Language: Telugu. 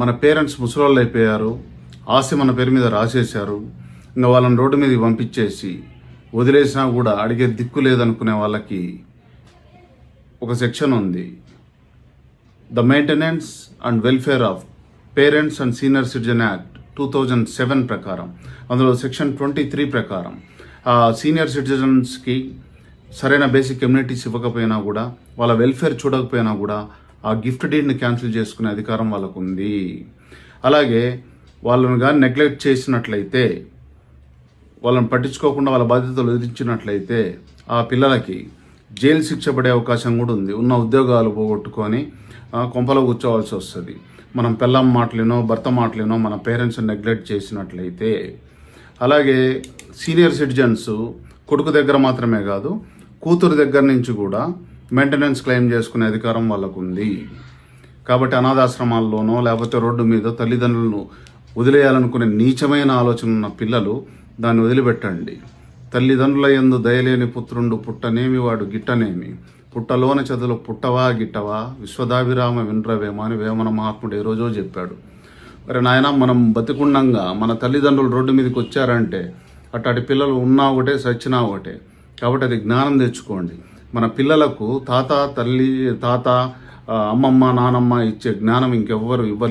మన పేరెంట్స్ ముసలోళ్ళు అయిపోయారు, ఆస్తి మన పేరు మీద రాసేశారు, ఇంకా వాళ్ళని రోడ్డు మీదకి పంపించేసి వదిలేసినా కూడా అడిగే దిక్కు లేదనుకునే వాళ్ళకి ఒక సెక్షన్ ఉంది. The maintenance and welfare of parents and senior citizen act 2007 ప్రకారం, అందులో సెక్షన్ 23 ప్రకారం సీనియర్ సిటిజన్స్కి సరైన బేసిక్ కమ్యూనిటీస్ ఇవ్వకపోయినా కూడా, వాళ్ళ వెల్ఫేర్ చూడకపోయినా కూడా ఆ గిఫ్ట్ డీడ్ని క్యాన్సిల్ చేసుకునే అధికారం వాళ్ళకు ఉంది. అలాగే వాళ్ళని కానీ నెగ్లెక్ట్ చేసినట్లయితే, వాళ్ళని పట్టించుకోకుండా వాళ్ళ బాధ్యతలు విధించినట్లయితే ఆ పిల్లలకి జైలు శిక్ష పడే అవకాశం కూడా ఉంది. ఉన్న ఉద్యోగాలు పోగొట్టుకొని కొంపలో కూర్చోవాల్సి వస్తుంది. మనం పిల్లం మాటలేనో భర్త మాటలేనో మన పేరెంట్స్ని నెగ్లెక్ట్ చేసినట్లయితే. అలాగే సీనియర్ సిటిజన్స్ కొడుకు దగ్గర మాత్రమే కాదు, కూతురు దగ్గర నుంచి కూడా మెయింటెనెన్స్ క్లెయిమ్ చేసుకునే అధికారం వాళ్ళకు ఉంది. కాబట్టి అనాథాశ్రమాల్లోనో లేకపోతే రోడ్డు మీద తల్లిదండ్రులను వదిలేయాలనుకునే నీచమైన ఆలోచన ఉన్న పిల్లలు దాన్ని వదిలిపెట్టండి. తల్లిదండ్రుల యందు దయలేని పుత్రుండు పుట్టనేమి వాడు గిట్టనేమి, పుట్టలోని చదువులు పుట్టవా గిట్టవా, విశ్వదాభిరామ వినరవేమో అని వేమన మహాత్ముడు ఏ రోజో చెప్పాడు. మరి నాయన, మనం బతికుండంగా మన తల్లిదండ్రులు రోడ్డు మీదకి వచ్చారంటే అట్లాంటి పిల్లలు ఉన్నా ఒకటే సచ్చినా ఒకటే. కాబట్టి అది జ్ఞానం తెచ్చుకోండి. మన పిల్లలకు తాత అమ్మమ్మ నానమ్మ ఇచ్చే జ్ఞానం ఇంకెవ్వరు ఇవ్వరు.